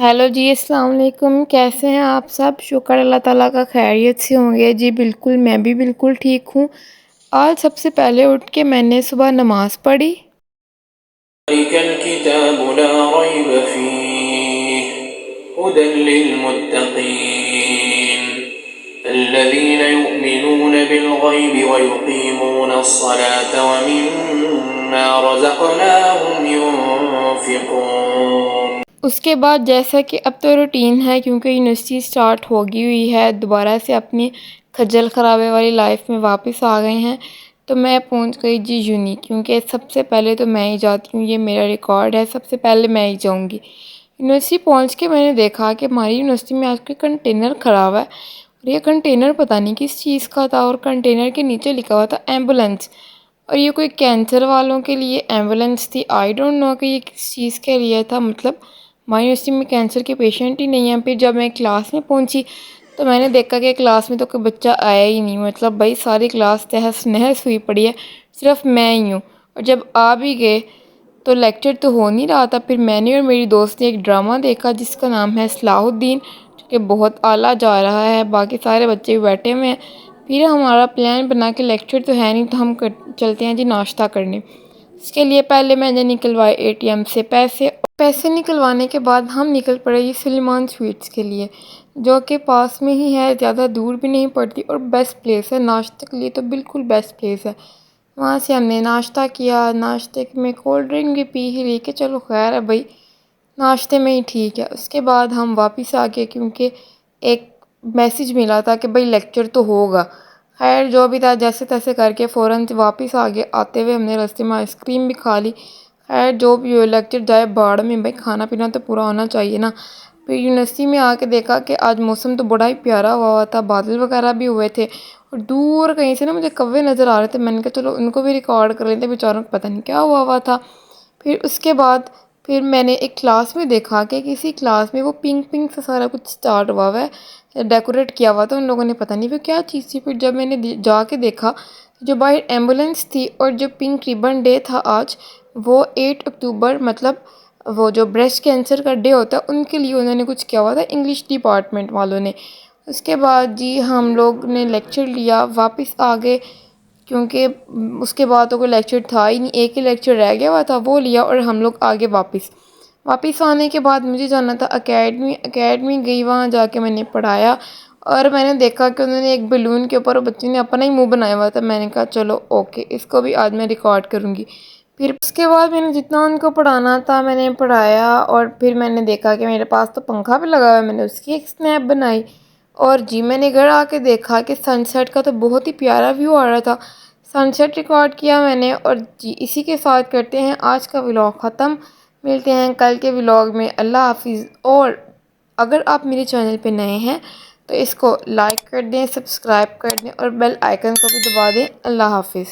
Hello جی، السلام علیکم۔ کیسے ہیں آپ سب؟ شکر اللہ تعالیٰ کا خیریت سے ہوں گے جی۔ بالکل، میں بھی بالکل ٹھیک ہوں۔ آج سب سے پہلے اٹھ کے میں نے صبح نماز پڑھی۔ ذلك الكتاب لا ريب فيه هدى للمتقين الذين يؤمنون بالغيب ويقيمون الصلاة ومما رزقناهم ينفقون۔ اس کے بعد جیسا کہ اب تو روٹین ہے، کیونکہ یونیورسٹی سٹارٹ ہوگی ہوئی ہے، دوبارہ سے اپنی کھجل خرابے والی لائف میں واپس آ گئے ہیں، تو میں پہنچ گئی جی یونی، کیونکہ سب سے پہلے تو میں ہی جاتی ہوں، یہ میرا ریکارڈ ہے، سب سے پہلے میں ہی جاؤں گی۔ یونیورسٹی پہنچ کے میں نے دیکھا کہ ہماری یونیورسٹی میں آج کے کنٹینر خراب ہے، اور یہ کنٹینر پتہ نہیں کس چیز کا تھا، اور کنٹینر کے نیچے لکھا ہوا تھا ایمبولینس، اور یہ کوئی کینسر والوں کے لیے ایمبولینس تھی۔ آئی ڈونٹ نو کہ یہ کس چیز کے لیے تھا، مطلب ہماری یونیورسٹی میں کینسر کے پیشنٹ ہی نہیں ہیں۔ پھر جب میں کلاس میں پہنچی تو میں نے دیکھا کہ کلاس میں تو کوئی بچہ آیا ہی نہیں، مطلب بھائی ساری کلاس تہس نہس ہوئی پڑی ہے، صرف میں ہی ہوں۔ اور جب آ بھی گئے تو لیکچر تو ہو نہیں رہا تھا۔ پھر میں نے اور میری دوست نے ایک ڈرامہ دیکھا جس کا نام ہے صلاح الدین، جو کہ بہت اعلیٰ جا رہا ہے، باقی سارے بچے بھی بیٹھے ہوئے ہیں۔ پھر ہمارا پلان بنا کہ لیکچر تو ہے نہیں، تو ہم چلتے ہیں جی ناشتہ کرنے۔ اس کے لیے پہلے میں نے نکلوائے اے ٹی ایم سے پیسے نکلوانے کے بعد ہم نکل پڑے جی سلیمان سویٹس کے لیے، جو کہ پاس میں ہی ہے، زیادہ دور بھی نہیں پڑتی، اور بیسٹ پلیس ہے ناشتے کے لیے، تو بالکل بیسٹ پلیس ہے۔ وہاں سے ہم نے ناشتہ کیا، ناشتے میں کولڈ ڈرنک بھی پی ہی لی کہ چلو خیر ہے بھائی، ناشتے میں ہی ٹھیک ہے۔ اس کے بعد ہم واپس آ گئے، کیونکہ ایک میسیج ملا تھا کہ بھائی لیکچر تو ہوگا۔ خیر جو بھی تھا جیسے تیسے کر کے فوراً واپس آ گئے۔ آتے ہوئے ہم نے راستے میں آئس کریم بھی کھا لی۔ خیر جو بھی ہو، لیکچر جائے باڑ میں، بھائی کھانا پینا تو پورا ہونا چاہیے نا۔ پھر یونیورسٹی میں آ کے دیکھا کہ آج موسم تو بڑا ہی پیارا ہوا تھا، بادل وغیرہ بھی ہوئے تھے، اور دور کہیں سے نا مجھے کوے نظر آ رہے تھے۔ میں نے کہا چلو ان کو بھی ریکارڈ کر لیتے، بیچاروں کو پتہ نہیں کیا ہوا تھا۔ پھر اس کے بعد میں نے ایک کلاس میں دیکھا کہ کسی کلاس میں وہ پنک سا سارا کچھ اسٹارٹ ہوا ہے، ڈیکوریٹ کیا ہوا تھا ان لوگوں نے، پتہ نہیں وہ کیا چیز تھی۔ پھر جب میں نے جا کے دیکھا، جو باہر ایمبولینس تھی اور جو پنک ریبن ڈے تھا آج، وہ 8 اکتوبر، مطلب وہ جو بریسٹ کینسر کا ڈے ہوتا ہے ان کے لیے انہوں نے کچھ کیا ہوا تھا، انگلش ڈپارٹمنٹ والوں نے۔ اس کے بعد جی ہم لوگ نے لیکچر لیا، واپس آ گئے، کیونکہ اس کے بعد تو کوئی لیکچر تھا ہی نہیں، ایک ہی لیکچر رہ گیا ہوا تھا، وہ لیا، اور ہم لوگ آگے واپس آنے کے بعد مجھے جانا تھا اکیڈمی گئی، وہاں جا کے میں نے پڑھایا، اور میں نے دیکھا کہ انہوں نے ایک بیلون کے اوپر بچے نے اپنا ہی منہ بنایا ہوا تھا۔ میں نے کہا چلو اوکے، اس کو بھی آج میں ریکارڈ کروں گی۔ پھر اس کے بعد میں نے جتنا ان کو پڑھانا تھا میں نے پڑھایا، اور پھر میں نے دیکھا کہ میرے پاس تو پنکھا بھی لگا ہوا ہے، میں نے اس کی ایک سنیپ بنائی، اور جی میں نے گھر آ کے دیکھا کہ سن سیٹ کا تو بہت ہی پیارا ویو آ رہا تھا، سن سیٹ ریکارڈ کیا میں نے۔ اور جی اسی کے ساتھ کرتے ہیں آج کا ولاگ ختم، ملتے ہیں کل کے ولاگ میں۔ اللہ حافظ۔ اور اگر آپ میرے چینل پہ نئے ہیں تو اس کو لائک کر دیں، سبسکرائب کر دیں، اور بیل آئیکن کو بھی دبا دیں۔ اللہ حافظ۔